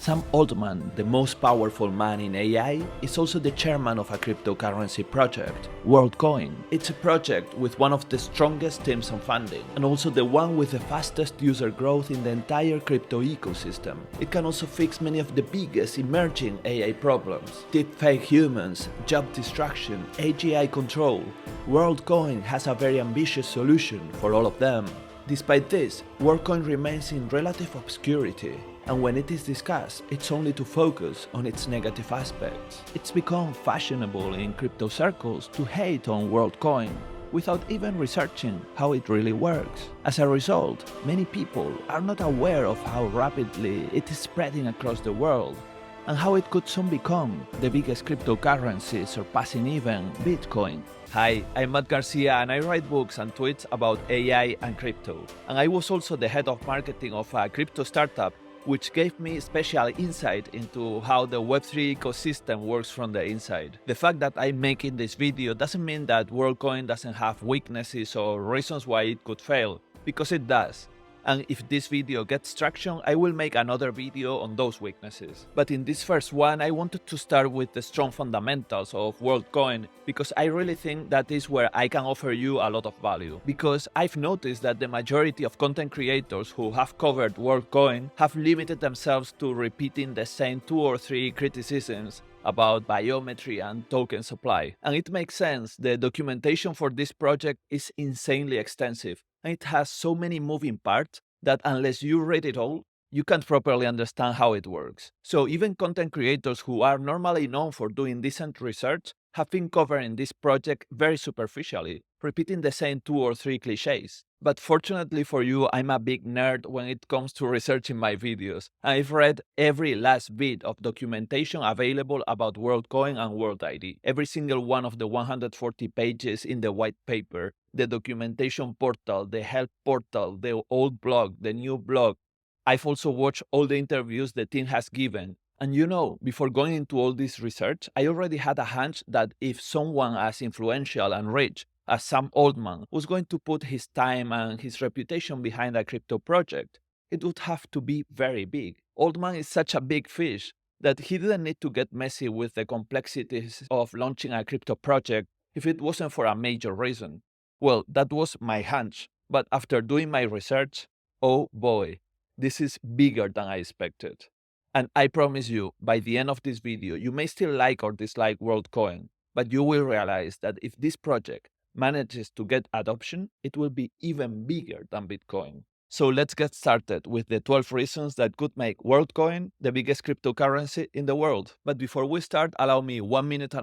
Sam Altman, the most powerful man in AI, is also the chairman of a cryptocurrency project, Worldcoin. It's a project with one of the strongest teams on funding, and also the one with the fastest user growth in the entire crypto ecosystem. It can also fix many of the biggest emerging AI problems: deepfake humans, job destruction, AGI control. Worldcoin has a very ambitious solution for all of them. Despite this, Worldcoin remains in relative obscurity, and when it is discussed, it's only to focus on its negative aspects. It's become fashionable in crypto circles to hate on Worldcoin without even researching how it really works. As a result, many people are not aware of how rapidly it is spreading across the world, and how it could soon become the biggest cryptocurrency, surpassing even Bitcoin. Hi, I'm Matt Garcia, and I write books and tweets about AI and crypto. And I was also the head of marketing of a crypto startup, which gave me special insight into how the Web3 ecosystem works from the inside. The fact that I'm making this video doesn't mean that Worldcoin doesn't have weaknesses or reasons why it could fail, because it does. And if this video gets traction, I will make another video on those weaknesses. But in this first one, I wanted to start with the strong fundamentals of Worldcoin, because I really think that is where I can offer you a lot of value. Because I've noticed that the majority of content creators who have covered Worldcoin have limited themselves to repeating the same 2 or 3 criticisms about biometry and token supply. And it makes sense. The documentation for this project is insanely extensive, and it has so many moving parts that unless you read it all, you can't properly understand how it works. So even content creators who are normally known for doing decent research have been covering this project very superficially, repeating the same 2 or 3 cliches. But fortunately for you, I'm a big nerd when it comes to researching my videos. I've read every last bit of documentation available about Worldcoin and WorldID. Every single one of the 140 pages in the white paper, the documentation portal, the help portal, the old blog, the new blog. I've also watched all the interviews the team has given. And you know, before going into all this research, I already had a hunch that if someone as influential and rich as Sam Altman was going to put his time and his reputation behind a crypto project, it would have to be very big. Altman is such a big fish that he didn't need to get messy with the complexities of launching a crypto project if it wasn't for a major reason. Well, that was my hunch, but after doing my research, oh boy, this is bigger than I expected. And I promise you, by the end of this video, you may still like or dislike Worldcoin, but you will realize that if this project manages to get adoption, it will be even bigger than Bitcoin. So let's get started with the 12 reasons that could make Worldcoin the biggest cryptocurrency in the world. But before we start, allow me 1.5 minutes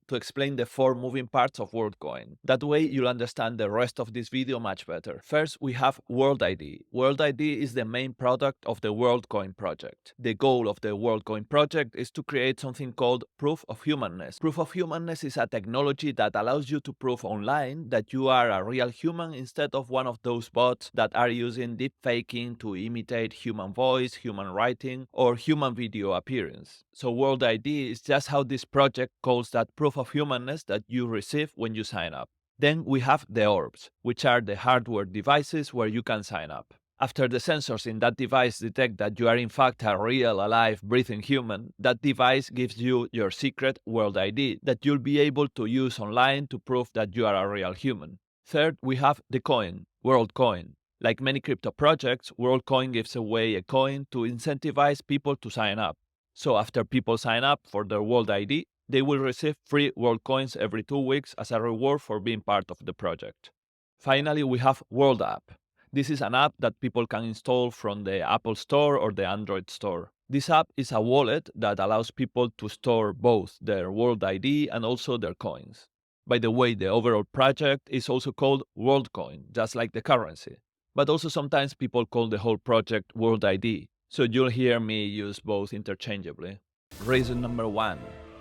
to explain the 4 moving parts of Worldcoin. That way you'll understand the rest of this video much better. First, we have WorldID. WorldID is the main product of the Worldcoin project. The goal of the Worldcoin project is to create something called proof of humanness. Proof of humanness is a technology that allows you to prove online that you are a real human instead of one of those bots that are using deep faking to imitate human voice, human writing, or human video appearance. So WorldID is just how this project calls that proof of humanness that you receive when you sign up. Then we have the orbs, which are the hardware devices where you can sign up. After the sensors in that device detect that you are in fact a real, alive, breathing human, that device gives you your secret WorldID that you'll be able to use online to prove that you are a real human. Third, we have the coin, Worldcoin. Like many crypto projects, Worldcoin gives away a coin to incentivize people to sign up. So after people sign up for their WorldID, they will receive free Worldcoins every 2 weeks as a reward for being part of the project. Finally, we have World App. This is an app that people can install from the Apple Store or the Android Store. This app is a wallet that allows people to store both their WorldID and also their coins. By the way, the overall project is also called Worldcoin, just like the currency. But also sometimes people call the whole project WorldID, so you'll hear me use both interchangeably. Reason number 1.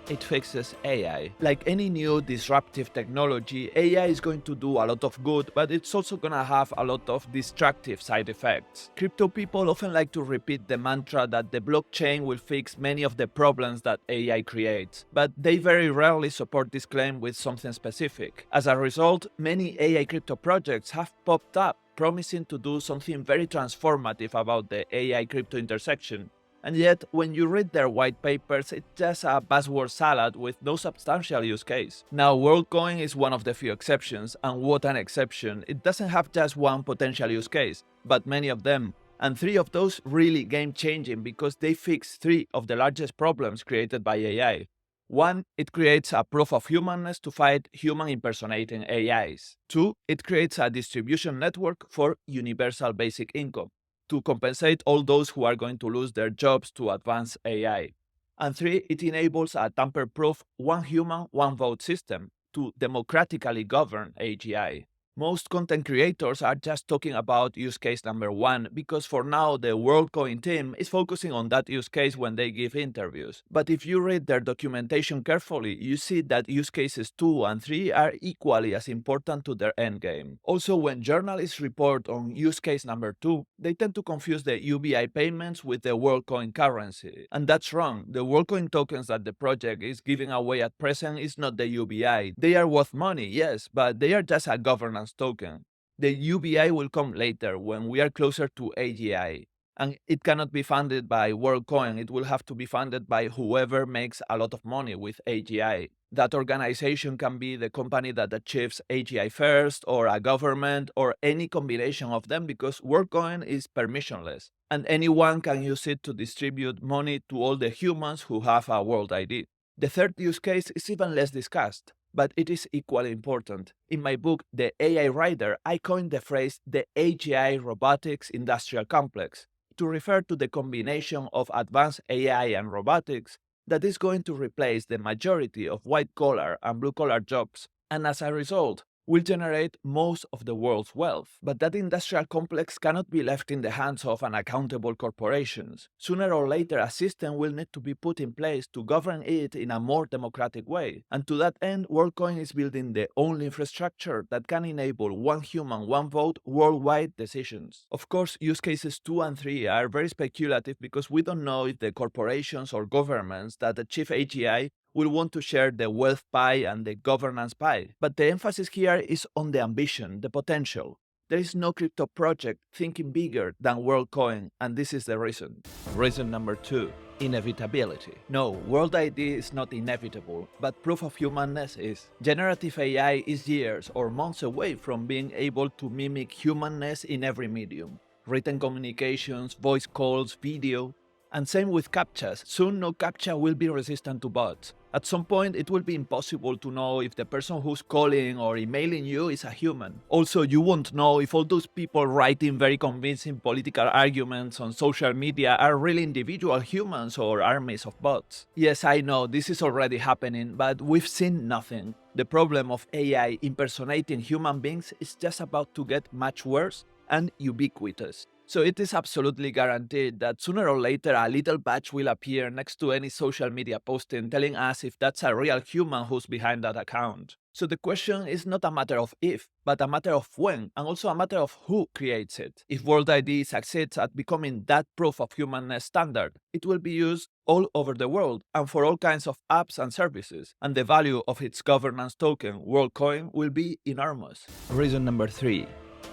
It fixes AI. Like any new disruptive technology, AI is going to do a lot of good, but it's also gonna have a lot of destructive side effects. Crypto people often like to repeat the mantra that the blockchain will fix many of the problems that AI creates, but they very rarely support this claim with something specific. As a result, many AI crypto projects have popped up promising to do something very transformative about the AI crypto intersection, And yet, when you read their white papers, it's just a buzzword salad with no substantial use case. Now, Worldcoin is one of the few exceptions, and what an exception. It doesn't have just one potential use case, but many of them. And 3 of those really game-changing because they fix 3 of the largest problems created by AI. 1. It creates a proof of humanness to fight human-impersonating AIs. 2. It creates a distribution network for universal basic income, to compensate all those who are going to lose their jobs to advanced AI. And 3, it enables a tamper-proof one human, one vote system to democratically govern AGI. Most content creators are just talking about use case number 1 because for now the Worldcoin team is focusing on that use case when they give interviews. But if you read their documentation carefully, you see that use cases 2 and 3 are equally as important to their endgame. Also, when journalists report on use case number 2, they tend to confuse the UBI payments with the Worldcoin currency. And that's wrong. The Worldcoin tokens that the project is giving away at present is not the UBI. They are worth money, yes, but they are just a governance token. The UBI will come later when we are closer to AGI. And it cannot be funded by Worldcoin, it will have to be funded by whoever makes a lot of money with AGI. That organization can be the company that achieves AGI first, or a government, or any combination of them because Worldcoin is permissionless. And anyone can use it to distribute money to all the humans who have a World ID. The third use case is even less discussed, but it is equally important. In my book, The AI Rider, I coined the phrase the AGI-Robotics Industrial Complex to refer to the combination of advanced AI and robotics that is going to replace the majority of white-collar and blue-collar jobs, and as a result, will generate most of the world's wealth. But that industrial complex cannot be left in the hands of unaccountable corporations. Sooner or later, a system will need to be put in place to govern it in a more democratic way. And to that end, Worldcoin is building the only infrastructure that can enable one human, one vote worldwide decisions. Of course, use cases 2 and 3 are very speculative because we don't know if the corporations or governments that achieve AGI will want to share the wealth pie and the governance pie. But the emphasis here is on the ambition, the potential. There is no crypto project thinking bigger than Worldcoin, and this is the reason. Reason number 2. Inevitability. No, World ID is not inevitable, but proof of humanness is. Generative AI is years or months away from being able to mimic humanness in every medium. Written communications, voice calls, video. And same with CAPTCHAs. Soon no CAPTCHA will be resistant to bots. At some point it will be impossible to know if the person who's calling or emailing you is a human. Also, you won't know if all those people writing very convincing political arguments on social media are really individual humans or armies of bots. Yes, I know this is already happening, but we've seen nothing. The problem of AI impersonating human beings is just about to get much worse and ubiquitous. So it is absolutely guaranteed that sooner or later a little badge will appear next to any social media posting telling us if that's a real human who's behind that account. So the question is not a matter of if, but a matter of when, and also a matter of who creates it. If World ID succeeds at becoming that proof of humanness standard, it will be used all over the world and for all kinds of apps and services, and the value of its governance token, Worldcoin, will be enormous. Reason number 3.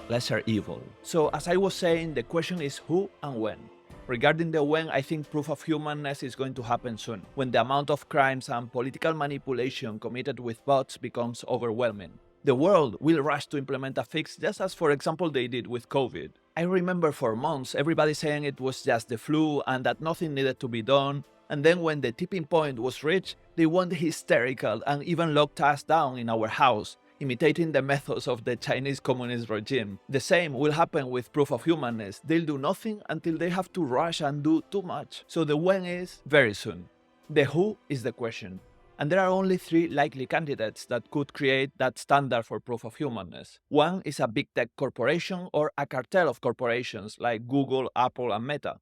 Lesser evil. So as I was saying, the question is who and when. Regarding the when, I think proof of humanness is going to happen soon, when the amount of crimes and political manipulation committed with bots becomes overwhelming. The world will rush to implement a fix just as, for example, they did with COVID. I remember for months everybody saying it was just the flu and that nothing needed to be done, and then when the tipping point was reached, they went hysterical and even locked us down in our house, imitating the methods of the Chinese communist regime. The same will happen with proof of humanness. They'll do nothing until they have to rush and do too much. So the when is very soon. The who is the question. And there are only 3 likely candidates that could create that standard for proof of humanness. One is a big tech corporation or a cartel of corporations like Google, Apple, and Meta.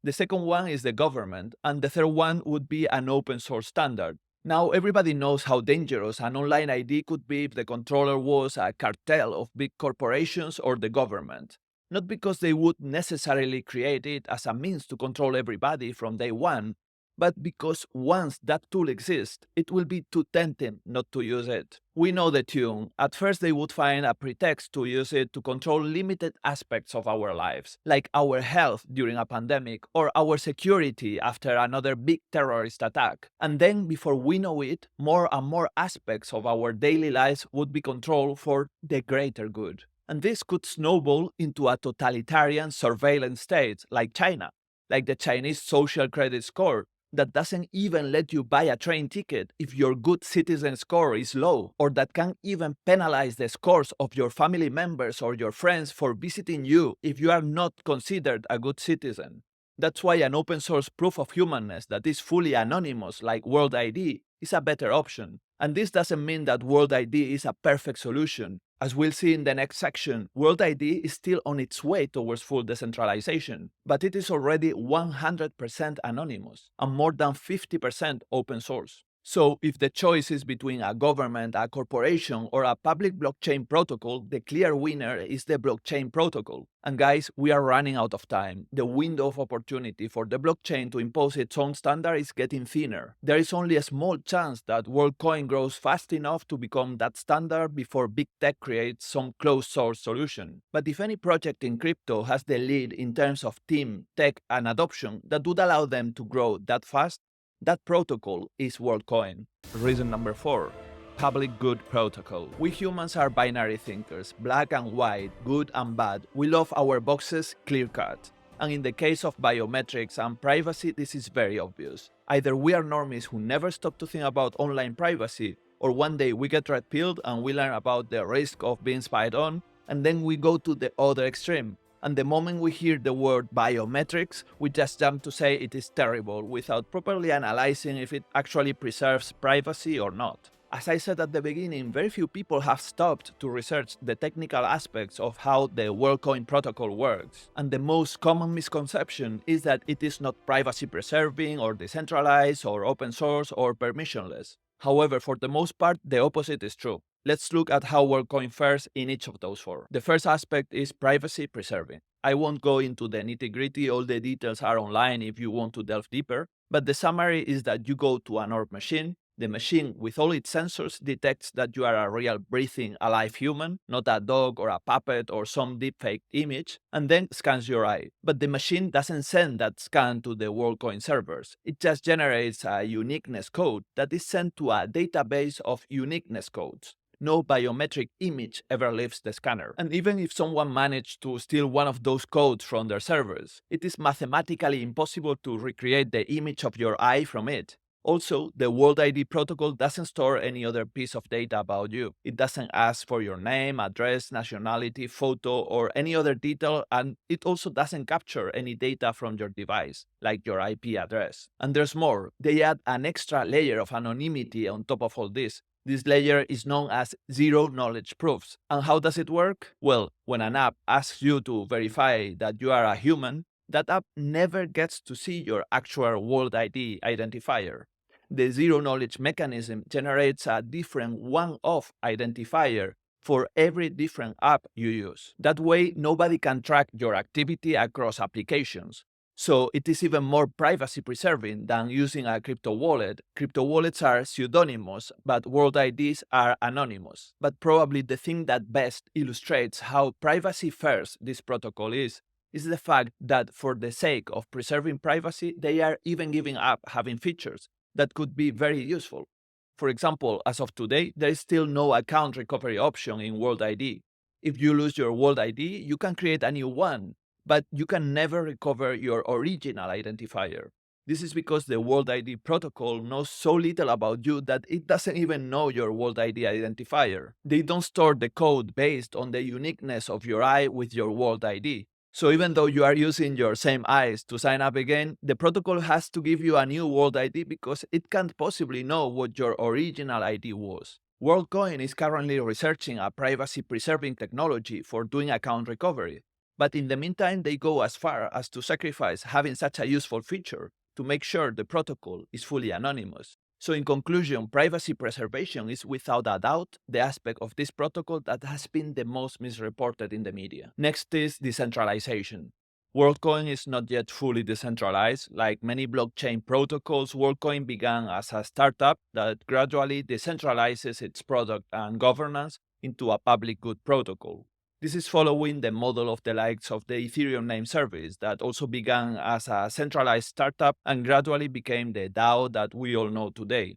The second one is the government, and the third one would be an open source standard. Now everybody knows how dangerous an online ID could be if the controller was a cartel of big corporations or the government. Not because they would necessarily create it as a means to control everybody from day one, but because once that tool exists, it will be too tempting not to use it. We know the tune. At first, they would find a pretext to use it to control limited aspects of our lives, like our health during a pandemic or our security after another big terrorist attack. And then, before we know it, more and more aspects of our daily lives would be controlled for the greater good. And this could snowball into a totalitarian surveillance state like China, like the Chinese social credit score that doesn't even let you buy a train ticket if your good citizen score is low, or that can even penalize the scores of your family members or your friends for visiting you if you are not considered a good citizen. That's why an open source proof of humanness that is fully anonymous like World ID is a better option. And this doesn't mean that World ID is a perfect solution. As we'll see in the next section, World ID is still on its way towards full decentralization, but it is already 100% anonymous and more than 50% open source. So if the choice is between a government, a corporation, or a public blockchain protocol, the clear winner is the blockchain protocol. And guys, we are running out of time. The window of opportunity for the blockchain to impose its own standard is getting thinner. There is only a small chance that Worldcoin grows fast enough to become that standard before big tech creates some closed source solution. But if any project in crypto has the lead in terms of team, tech, and adoption that would allow them to grow that fast, that protocol is Worldcoin. Reason number 4. Public good protocol. We humans are binary thinkers, black and white, good and bad. We love our boxes clear-cut. And in the case of biometrics and privacy, this is very obvious. Either we are normies who never stop to think about online privacy, or one day we get red-pilled and we learn about the risk of being spied on, and then we go to the other extreme. And the moment we hear the word biometrics, we just jump to say it is terrible without properly analyzing if it actually preserves privacy or not. As I said at the beginning, very few people have stopped to research the technical aspects of how the Worldcoin protocol works. And the most common misconception is that it is not privacy preserving or decentralized or open source or permissionless. However, for the most part, the opposite is true. Let's look at how Worldcoin fares in each of those 4. The first aspect is privacy preserving. I won't go into the nitty-gritty, all the details are online if you want to delve deeper, but the summary is that you go to an orb machine. The machine, with all its sensors, detects that you are a real breathing, alive human, not a dog or a puppet or some deepfake image, and then scans your eye. But the machine doesn't send that scan to the Worldcoin servers. It just generates a uniqueness code that is sent to a database of uniqueness codes. No biometric image ever leaves the scanner. And even if someone managed to steal one of those codes from their servers, it is mathematically impossible to recreate the image of your eye from it. Also, the World ID protocol doesn't store any other piece of data about you. It doesn't ask for your name, address, nationality, photo, or any other detail, and it also doesn't capture any data from your device, like your IP address. And there's more. They add an extra layer of anonymity on top of all this. This layer is known as zero-knowledge proofs. And how does it work? Well, when an app asks you to verify that you are a human, that app never gets to see your actual World ID identifier. The zero-knowledge mechanism generates a different one-off identifier for every different app you use. That way, nobody can track your activity across applications. So it is even more privacy preserving than using a crypto wallet. Crypto wallets are pseudonymous, but World IDs are anonymous. But probably the thing that best illustrates how privacy first this protocol is the fact that for the sake of preserving privacy, they are even giving up having features that could be very useful. For example, as of today, there is still no account recovery option in World ID. If you lose your World ID, you can create a new one, but you can never recover your original identifier. This is because the World ID protocol knows so little about you that it doesn't even know your World ID identifier. They don't store the code based on the uniqueness of your eye with your World ID. So even though you are using your same eyes to sign up again, the protocol has to give you a new World ID because it can't possibly know what your original ID was. Worldcoin is currently researching a privacy-preserving technology for doing account recovery. But in the meantime, they go as far as to sacrifice having such a useful feature to make sure the protocol is fully anonymous. So in conclusion, privacy preservation is without a doubt the aspect of this protocol that has been the most misreported in the media. Next is decentralization. Worldcoin is not yet fully decentralized. Like many blockchain protocols, Worldcoin began as a startup that gradually decentralizes its product and governance into a public good protocol. This is following the model of the likes of the Ethereum name service that also began as a centralized startup and gradually became the DAO that we all know today.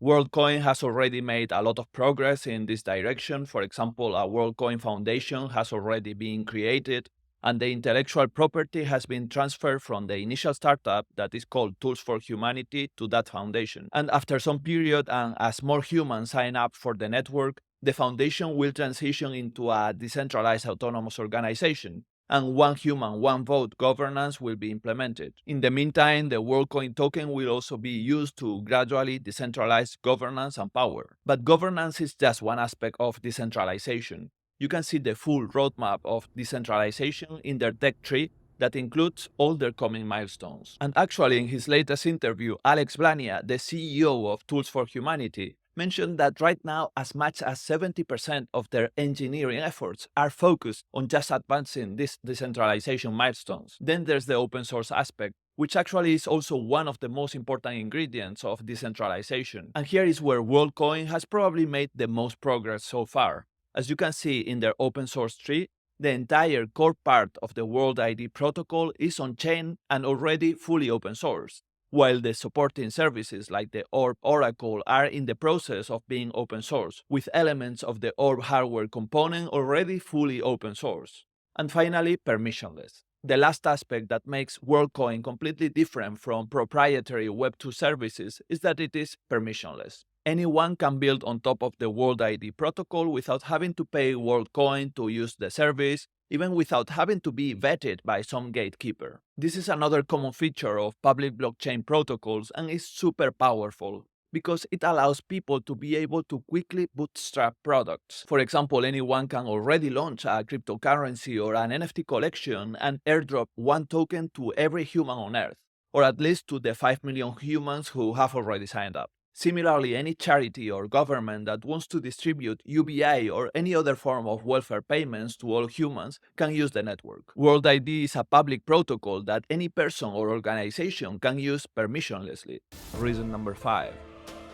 WorldCoin has already made a lot of progress in this direction. For example, a WorldCoin Foundation has already been created, and the intellectual property has been transferred from the initial startup that is called Tools for Humanity to that foundation. And after some period, and as more humans sign up for the network, the foundation will transition into a decentralized autonomous organization, and one human, one vote governance will be implemented. In the meantime, the WorldCoin token will also be used to gradually decentralize governance and power. But governance is just one aspect of decentralization. You can see the full roadmap of decentralization in their tech tree that includes all their coming milestones. And actually, in his latest interview, Alex Blania, the CEO of Tools for Humanity, mentioned that right now as much as 70% of their engineering efforts are focused on just advancing these decentralization milestones. Then there's the open source aspect, which actually is also one of the most important ingredients of decentralization. And here is where WorldCoin has probably made the most progress so far. As you can see in their open source tree, the entire core part of the World ID protocol is on-chain and already fully open source, while the supporting services like the Orb Oracle are in the process of being open source, with elements of the Orb hardware component already fully open source. And finally, permissionless. The last aspect that makes WorldCoin completely different from proprietary Web2 services is that it is permissionless. Anyone can build on top of the World ID protocol without having to pay WorldCoin to use the service, even without having to be vetted by some gatekeeper. This is another common feature of public blockchain protocols and is super powerful, because it allows people to be able to quickly bootstrap products. For example, anyone can already launch a cryptocurrency or an NFT collection and airdrop one token to every human on Earth, or at least to the 5 million humans who have already signed up. Similarly, any charity or government that wants to distribute UBI or any other form of welfare payments to all humans can use the network. World ID is a public protocol that any person or organization can use permissionlessly. Reason number 5.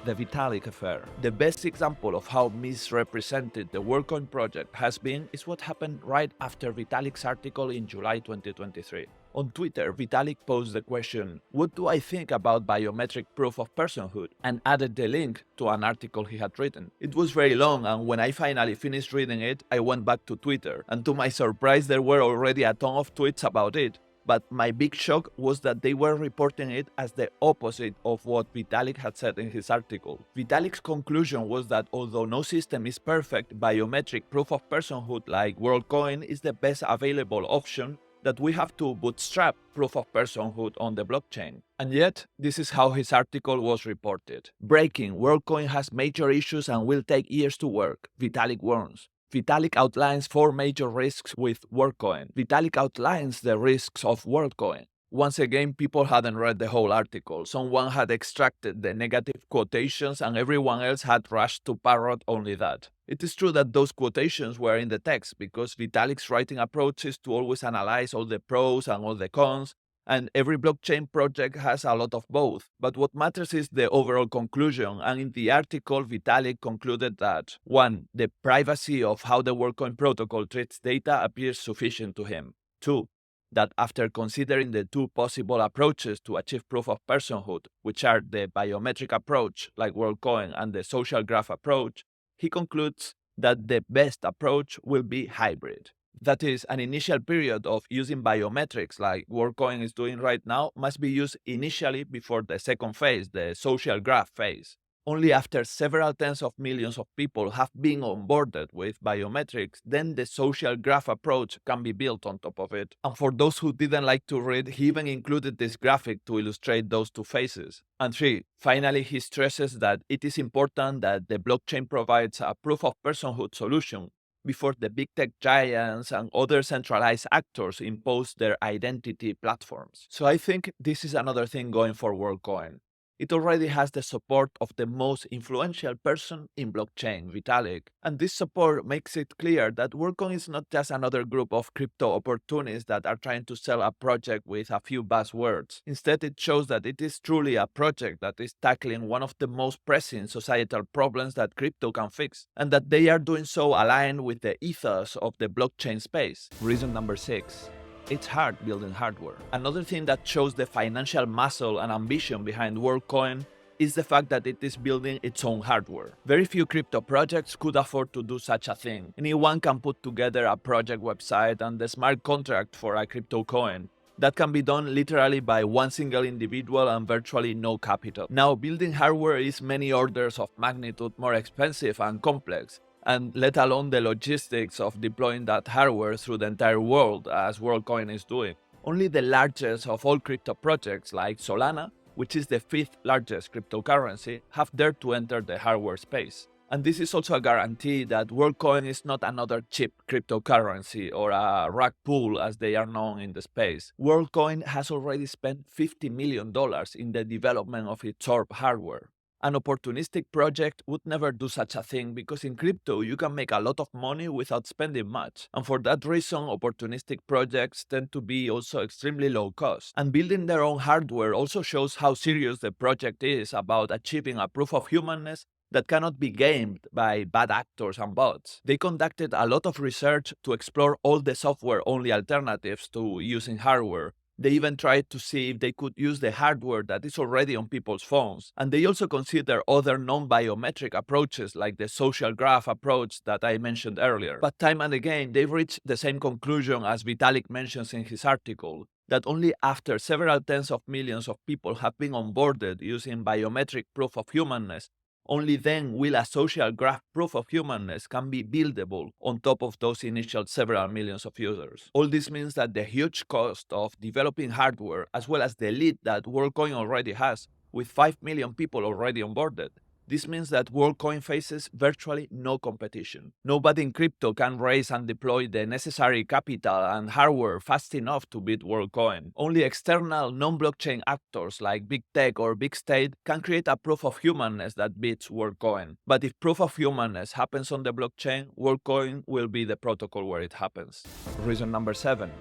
The Vitalik affair. The best example of how misrepresented the Worldcoin project has been is what happened right after Vitalik's article in July 2023. On Twitter, Vitalik posed the question, "What do I think about biometric proof of personhood?" and added the link to an article he had written. It was very long, and when I finally finished reading it, I went back to Twitter, and to my surprise there were already a ton of tweets about it. But my big shock was that they were reporting it as the opposite of what Vitalik had said in his article. Vitalik's conclusion was that although no system is perfect, biometric proof of personhood like WorldCoin is the best available option, that we have to bootstrap proof of personhood on the blockchain. And yet, this is how his article was reported. Breaking: WorldCoin has major issues and will take years to work, Vitalik warns. Vitalik outlines 4 major risks with WorldCoin. Vitalik outlines the risks of WorldCoin. Once again, people hadn't read the whole article. Someone had extracted the negative quotations and everyone else had rushed to parrot only that. It is true that those quotations were in the text because Vitalik's writing approach is to always analyze all the pros and all the cons, and every blockchain project has a lot of both. But what matters is the overall conclusion, and in the article, Vitalik concluded that 1. The privacy of how the WorldCoin protocol treats data appears sufficient to him. 2. That after considering the 2 possible approaches to achieve proof of personhood, which are the biometric approach, like WorldCoin, and the social graph approach, he concludes that the best approach will be hybrid. That is, an initial period of using biometrics like WorldCoin is doing right now must be used initially before the second phase, the social graph phase. Only after several tens of millions of people have been onboarded with biometrics, then the social graph approach can be built on top of it. And for those who didn't like to read, he even included this graphic to illustrate those 2 phases. And 3. Finally, he stresses that it is important that the blockchain provides a proof of personhood solution before the big tech giants and other centralized actors impose their identity platforms. So I think this is another thing going for WorldCoin. It already has the support of the most influential person in blockchain, Vitalik. And this support makes it clear that Worldcoin is not just another group of crypto opportunists that are trying to sell a project with a few buzzwords. Instead, it shows that it is truly a project that is tackling one of the most pressing societal problems that crypto can fix, and that they are doing so aligned with the ethos of the blockchain space. Reason number 6. It's hard building hardware. Another thing that shows the financial muscle and ambition behind Worldcoin is the fact that it is building its own hardware. Very few crypto projects could afford to do such a thing. Anyone can put together a project website and the smart contract for a crypto coin. That can be done literally by one single individual and virtually no capital. Now, building hardware is many orders of magnitude more expensive and complex, and let alone the logistics of deploying that hardware through the entire world, as Worldcoin is doing. Only the largest of all crypto projects, like Solana, which is the 5th largest cryptocurrency, have dared to enter the hardware space. And this is also a guarantee that Worldcoin is not another cheap cryptocurrency or a rug pull as they are known in the space. Worldcoin has already spent $50 million in the development of its orb hardware. An opportunistic project would never do such a thing because in crypto you can make a lot of money without spending much. And for that reason, opportunistic projects tend to be also extremely low cost. And building their own hardware also shows how serious the project is about achieving a proof of humanness that cannot be gamed by bad actors and bots. They conducted a lot of research to explore all the software-only alternatives to using hardware. They even tried to see if they could use the hardware that is already on people's phones. And they also consider other non-biometric approaches like the social graph approach that I mentioned earlier. But time and again, they've reached the same conclusion as Vitalik mentions in his article, that only after several tens of millions of people have been onboarded using biometric proof of humanness, only then will a social graph proof of humanness can be buildable on top of those initial several millions of users. All this means that the huge cost of developing hardware, as well as the lead that Worldcoin already has, with 5 million people already onboarded, this means that Worldcoin faces virtually no competition. Nobody in crypto can raise and deploy the necessary capital and hardware fast enough to beat Worldcoin. Only external non-blockchain actors like big tech or big state can create a proof of humanness that beats Worldcoin. But if proof of humanness happens on the blockchain, Worldcoin will be the protocol where it happens. Reason number 7.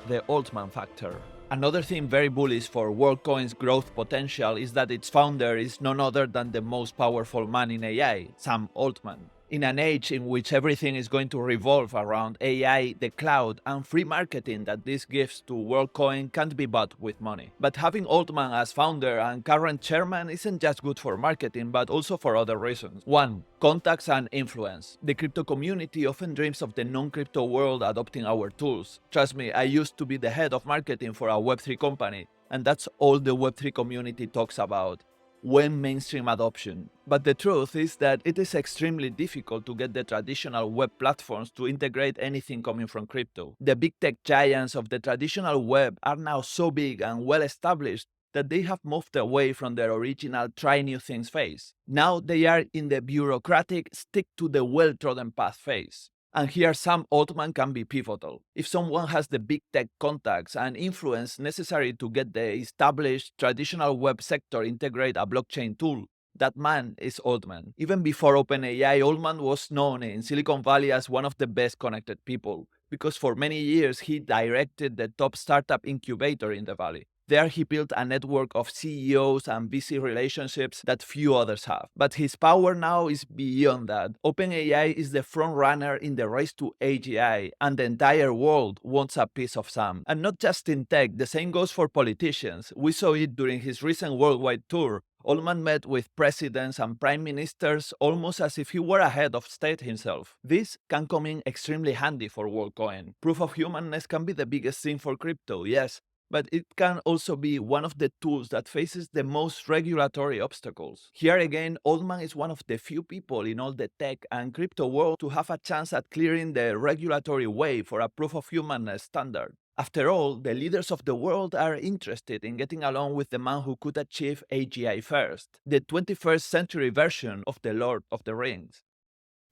The Altman Factor. Another thing very bullish for Worldcoin's growth potential is that its founder is none other than the most powerful man in AI, Sam Altman. In an age in which everything is going to revolve around AI, the cloud, and free marketing that this gives to Worldcoin can't be bought with money. But having Altman as founder and current chairman isn't just good for marketing, but also for other reasons. 1. Contacts and influence. The crypto community often dreams of the non-crypto world adopting our tools. Trust me, I used to be the head of marketing for a Web3 company, and that's all the Web3 community talks about. When mainstream adoption. But the truth is that it is extremely difficult to get the traditional web platforms to integrate anything coming from crypto. The big tech giants of the traditional web are now so big and well established that they have moved away from their original try new things phase. Now they are in the bureaucratic stick to the well-trodden path phase. And here Sam Altman can be pivotal. If someone has the big tech contacts and influence necessary to get the established traditional web sector integrate a blockchain tool, that man is Altman. Even before OpenAI, Altman was known in Silicon Valley as one of the best connected people, because for many years he directed the top startup incubator in the valley. There he built a network of CEOs and VC relationships that few others have. But his power now is beyond that. OpenAI is the front runner in the race to AGI, and the entire world wants a piece of Sam. And not just in tech, the same goes for politicians. We saw it during his recent worldwide tour. Altman met with presidents and prime ministers almost as if he were a head of state himself. This can come in extremely handy for Worldcoin. Proof of humanness can be the biggest thing for crypto, yes, but it can also be one of the tools that faces the most regulatory obstacles. Here again, Altman is one of the few people in all the tech and crypto world to have a chance at clearing the regulatory way for a proof of humanness standard. After all, the leaders of the world are interested in getting along with the man who could achieve AGI first, the 21st century version of the Lord of the Rings.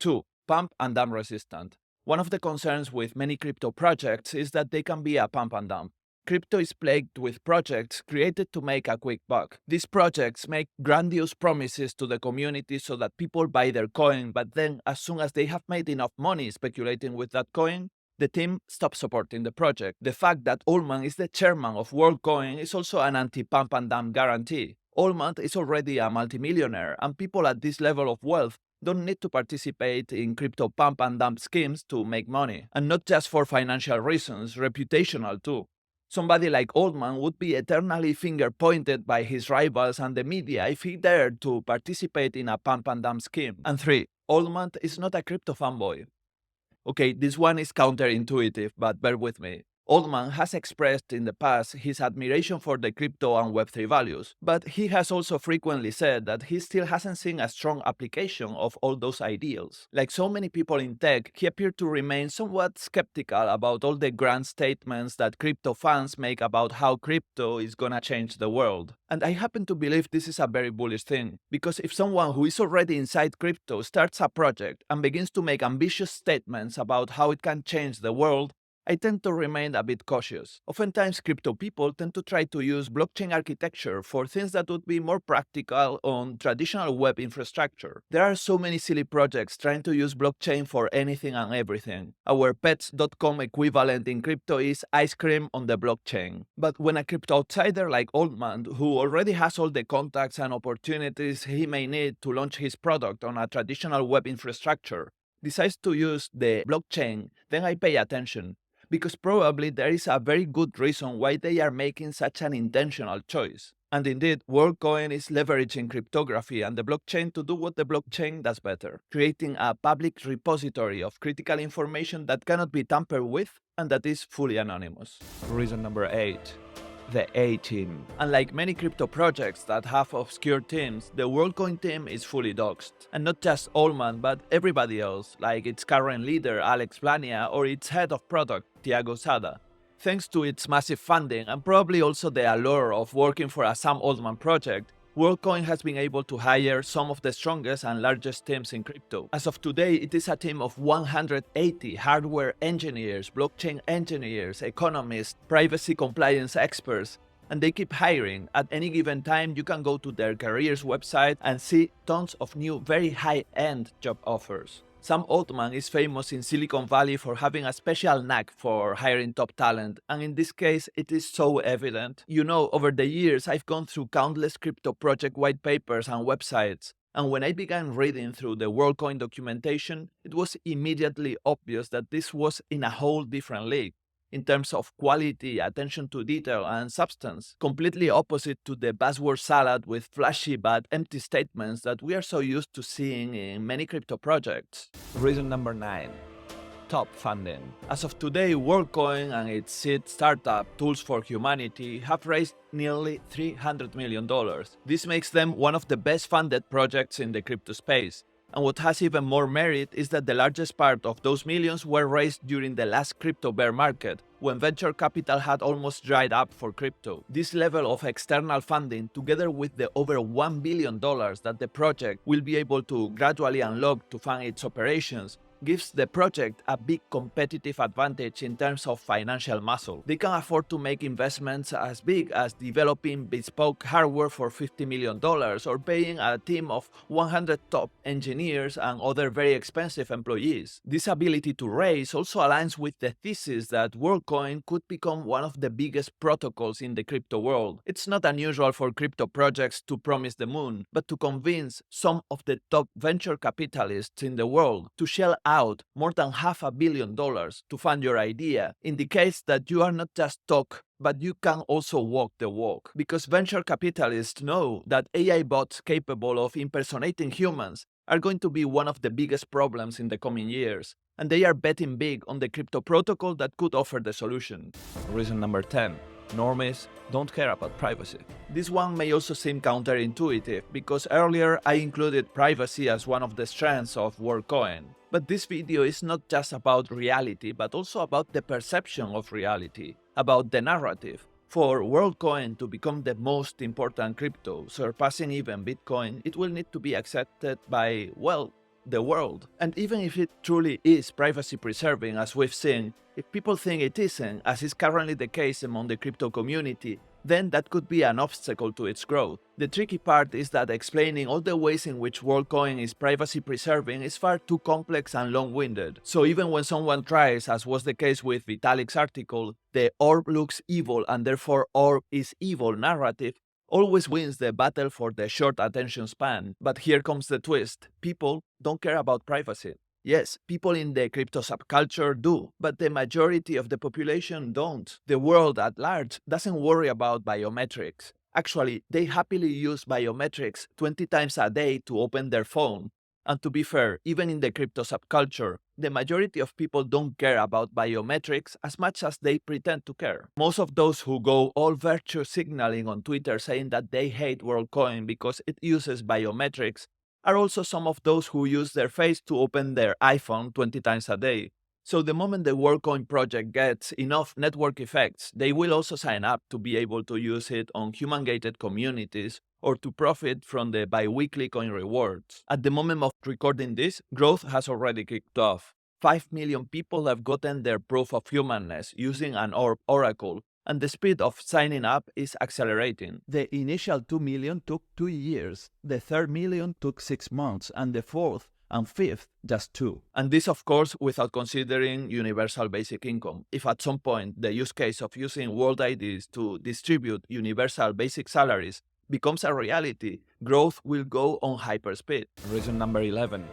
2. Pump and dump resistant. One of the concerns with many crypto projects is that they can be a pump and dump. crypto is plagued with projects created to make a quick buck. These projects make grandiose promises to the community so that people buy their coin, but then as soon as they have made enough money speculating with that coin, the team stops supporting the project. The fact that Altman is the chairman of Worldcoin is also an anti-pump and dump guarantee. Altman is already a multimillionaire, and people at this level of wealth don't need to participate in crypto pump and dump schemes to make money. And not just for financial reasons, reputational too. Somebody like Altman would be eternally finger-pointed by his rivals and the media if he dared to participate in a pump and dump scheme. And 3. Altman is not a crypto fanboy. Okay, this one is counterintuitive, but bear with me. Altman has expressed in the past his admiration for the crypto and Web3 values, but he has also frequently said that he still hasn't seen a strong application of all those ideals. Like so many people in tech, he appeared to remain somewhat skeptical about all the grand statements that crypto fans make about how crypto is gonna change the world. And I happen to believe this is a very bullish thing, because if someone who is already inside crypto starts a project and begins to make ambitious statements about how it can change the world, I tend to remain a bit cautious. Oftentimes, crypto people tend to try to use blockchain architecture for things that would be more practical on traditional web infrastructure. There are so many silly projects trying to use blockchain for anything and everything. Our pets.com equivalent in crypto is ice cream on the blockchain. But when a crypto outsider like Altman, who already has all the contacts and opportunities he may need to launch his product on a traditional web infrastructure, decides to use the blockchain, then I pay attention. Because probably there is a very good reason why they are making such an intentional choice. And indeed, Worldcoin is leveraging cryptography and the blockchain to do what the blockchain does better, creating a public repository of critical information that cannot be tampered with and that is fully anonymous. Reason number 8. The A-team. Unlike many crypto projects that have obscure teams, the Worldcoin team is fully doxed. And not just Altman, but everybody else, like its current leader Alex Blania or its head of product, Thiago Sada. Thanks to its massive funding and probably also the allure of working for a Sam Altman project, Worldcoin has been able to hire some of the strongest and largest teams in crypto. As of today, it is a team of 180 hardware engineers, blockchain engineers, economists, privacy compliance experts, and they keep hiring. At any given time, you can go to their careers website and see tons of new, very high-end job offers. Sam Altman is famous in Silicon Valley for having a special knack for hiring top talent, and in this case, it is so evident. You know, over the years, I've gone through countless crypto project white papers and websites, and when I began reading through the Worldcoin documentation, it was immediately obvious that this was in a whole different league. In terms of quality, attention to detail, and substance, completely opposite to the buzzword salad with flashy but empty statements that we are so used to seeing in many crypto projects. Reason number 9. Top funding. As of today, Worldcoin and its seed startup, Tools for Humanity, have raised nearly $300 million. This makes them one of the best funded projects in the crypto space. And what has even more merit is that the largest part of those millions were raised during the last crypto bear market, when venture capital had almost dried up for crypto. This level of external funding, together with the over $1 billion that the project will be able to gradually unlock to fund its operations, gives the project a big competitive advantage in terms of financial muscle. They can afford to make investments as big as developing bespoke hardware for $50 million or paying a team of 100 top engineers and other very expensive employees. This ability to raise also aligns with the thesis that Worldcoin could become one of the biggest protocols in the crypto world. It's not unusual for crypto projects to promise the moon, but to convince some of the top venture capitalists in the world to shell out more than $500 million to fund your idea indicates that you are not just talk, but you can also walk the walk. Because venture capitalists know that AI bots capable of impersonating humans are going to be one of the biggest problems in the coming years, and they are betting big on the crypto protocol that could offer the solution. Reason number 10. Normies don't care about privacy. This one may also seem counterintuitive, because earlier I included privacy as one of the strengths of Worldcoin. But this video is not just about reality, but also about the perception of reality, about the narrative. For Worldcoin to become the most important crypto, surpassing even Bitcoin, it will need to be accepted by, well, the world. And even if it truly is privacy preserving, as we've seen, if people think it isn't, as is currently the case among the crypto community, then that could be an obstacle to its growth. The tricky part is that explaining all the ways in which Worldcoin is privacy preserving is far too complex and long-winded. So even when someone tries, as was the case with Vitalik's article, the orb looks evil and therefore orb is evil narrative, always wins the battle for the short attention span. But here comes the twist. People don't care about privacy. Yes, people in the crypto subculture do, but the majority of the population don't. The world at large doesn't worry about biometrics. Actually, they happily use biometrics 20 times a day to open their phone. And to be fair, even in the crypto subculture, the majority of people don't care about biometrics as much as they pretend to care. Most of those who go all virtue signaling on Twitter saying that they hate Worldcoin because it uses biometrics are also some of those who use their face to open their iPhone 20 times a day. So the moment the Worldcoin project gets enough network effects, they will also sign up to be able to use it on human-gated communities or to profit from the bi-weekly coin rewards. At the moment of recording this, growth has already kicked off. 5 million people have gotten their proof of humanness using an orb oracle, and the speed of signing up is accelerating. The initial 2 million took 2 years, the third million took 6 months, and the fourth and fifth just 2. And this, of course, without considering universal basic income. If at some point the use case of using world IDs to distribute universal basic salaries becomes a reality, growth will go on hyperspeed. Reason number 11.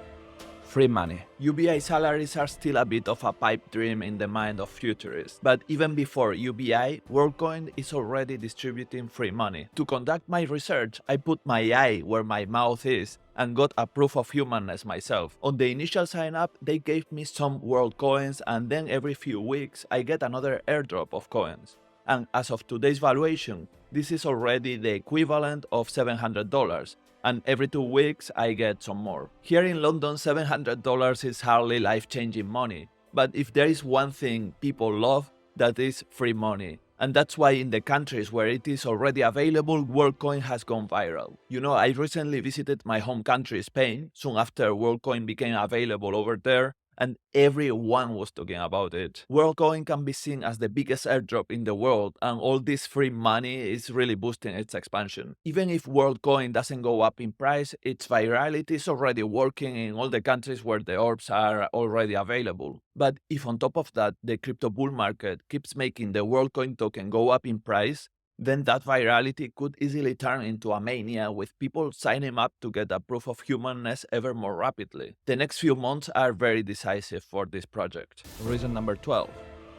Free money. UBI salaries are still a bit of a pipe dream in the mind of futurists, but even before UBI, Worldcoin is already distributing free money. To conduct my research, I put my eye where my mouth is and got a proof of humanness myself. On the initial sign up, they gave me some Worldcoins, and then every few weeks I get another airdrop of coins. And as of today's valuation, this is already the equivalent of $700. And every 2 weeks I get some more. Here in London, $700 is hardly life-changing money, but if there is one thing people love, that is free money. And that's why in the countries where it is already available, Worldcoin has gone viral. You know, I recently visited my home country, Spain, soon after Worldcoin became available over there, and everyone was talking about it. Worldcoin can be seen as the biggest airdrop in the world, and all this free money is really boosting its expansion. Even if Worldcoin doesn't go up in price, its virality is already working in all the countries where the orbs are already available. But if on top of that, the crypto bull market keeps making the Worldcoin token go up in price, then that virality could easily turn into a mania, with people signing up to get a proof of humanness ever more rapidly. The next few months are very decisive for this project. Reason number 12.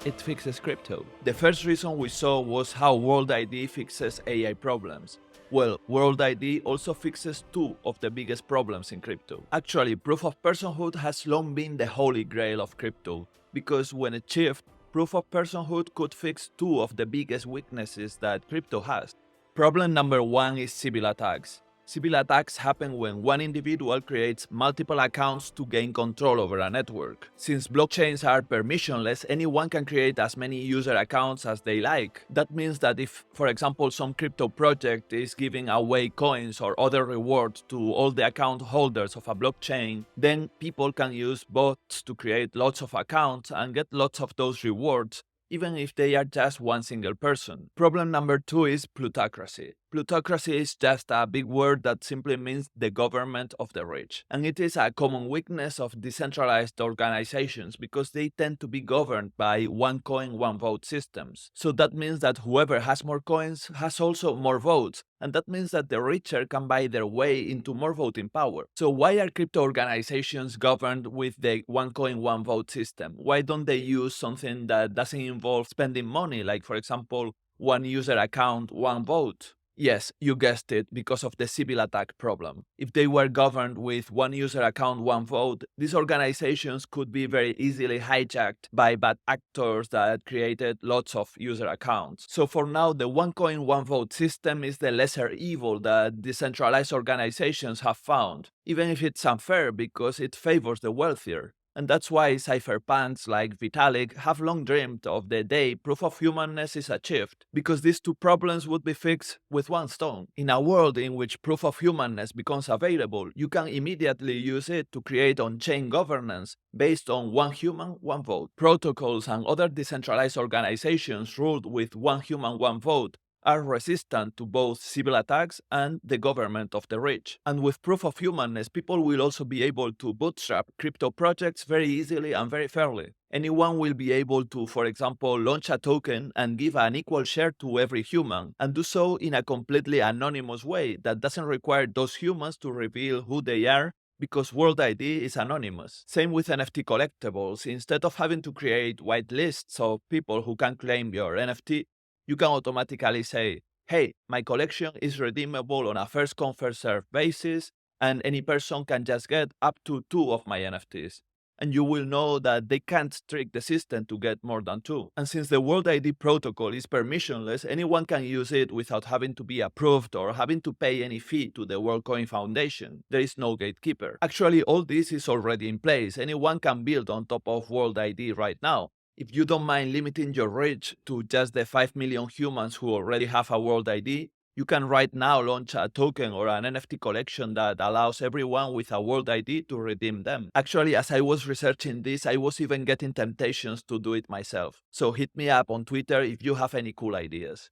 It fixes crypto. The first reason we saw was how World ID fixes AI problems. Well, World ID also fixes 2 of the biggest problems in crypto. Actually, proof of personhood has long been the holy grail of crypto, because when achieved, proof of personhood could fix 2 of the biggest weaknesses that crypto has. Problem number 1 is civil attacks. Civil attacks happen when one individual creates multiple accounts to gain control over a network. Since blockchains are permissionless, anyone can create as many user accounts as they like. That means that if, for example, some crypto project is giving away coins or other rewards to all the account holders of a blockchain, then people can use bots to create lots of accounts and get lots of those rewards, even if they are just one single person. Problem number 2 is plutocracy. Plutocracy is just a big word that simply means the government of the rich. And it is a common weakness of decentralized organizations because they tend to be governed by one coin, one vote systems. So that means that whoever has more coins has also more votes. And that means that the richer can buy their way into more voting power. So why are crypto organizations governed with the one coin, one vote system? Why don't they use something that doesn't involve spending money, like, for example, one user account, one vote? Yes, you guessed it, because of the civil attack problem. If they were governed with one user account, one vote, these organizations could be very easily hijacked by bad actors that created lots of user accounts. So for now, the one coin, one vote system is the lesser evil that decentralized organizations have found, even if it's unfair because it favors the wealthier. And that's why cypherpunks like Vitalik have long dreamed of the day proof of humanness is achieved, because these two problems would be fixed with one stone. In a world in which proof of humanness becomes available, you can immediately use it to create on-chain governance based on one human, one vote. Protocols and other decentralized organizations ruled with one human, one vote are resistant to both civil attacks and the government of the rich. And with proof of humanness, people will also be able to bootstrap crypto projects very easily and very fairly. Anyone will be able to, for example, launch a token and give an equal share to every human, and do so in a completely anonymous way that doesn't require those humans to reveal who they are, because World ID is anonymous. Same with NFT collectibles. Instead of having to create white lists of people who can claim your NFT, you can automatically say, hey, my collection is redeemable on a first come first served basis, and any person can just get up to 2 of my NFTs. And you will know that they can't trick the system to get more than 2. And since the World ID protocol is permissionless, anyone can use it without having to be approved or having to pay any fee to the Worldcoin Foundation. There is no gatekeeper. Actually, all this is already in place. Anyone can build on top of World ID right now. If you don't mind limiting your reach to just the 5 million humans who already have a World ID, you can right now launch a token or an NFT collection that allows everyone with a World ID to redeem them. Actually, as I was researching this, I was even getting temptations to do it myself. So hit me up on Twitter if you have any cool ideas.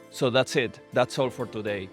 So that's it. That's all for today.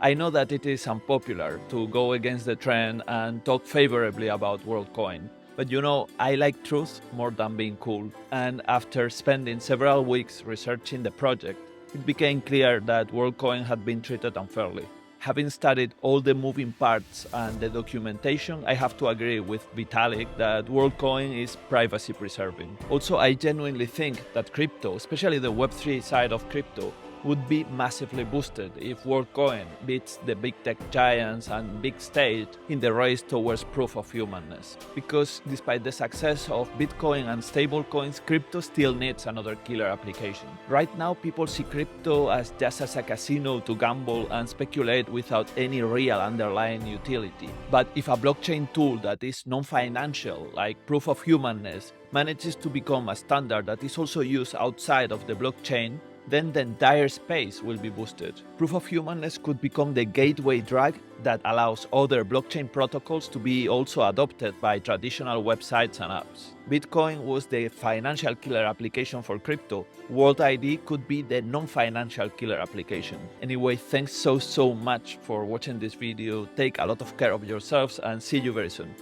I know that it is unpopular to go against the trend and talk favorably about Worldcoin. But you know, I like truth more than being cool, and after spending several weeks researching the project, it became clear that Worldcoin had been treated unfairly. Having studied all the moving parts and the documentation, I have to agree with Vitalik that Worldcoin is privacy preserving. Also, I genuinely think that crypto, especially the Web3 side of crypto, would be massively boosted if Worldcoin beats the big tech giants and big state in the race towards proof of humanness. Because despite the success of Bitcoin and stablecoins, crypto still needs another killer application. Right now, people see crypto as just as a casino to gamble and speculate without any real underlying utility. But if a blockchain tool that is non-financial, like proof of humanness, manages to become a standard that is also used outside of the blockchain, then the entire space will be boosted. Proof of humanness could become the gateway drug that allows other blockchain protocols to be also adopted by traditional websites and apps. Bitcoin was the financial killer application for crypto. World ID could be the non-financial killer application. Anyway, thanks so much for watching this video. Take a lot of care of yourselves and see you very soon.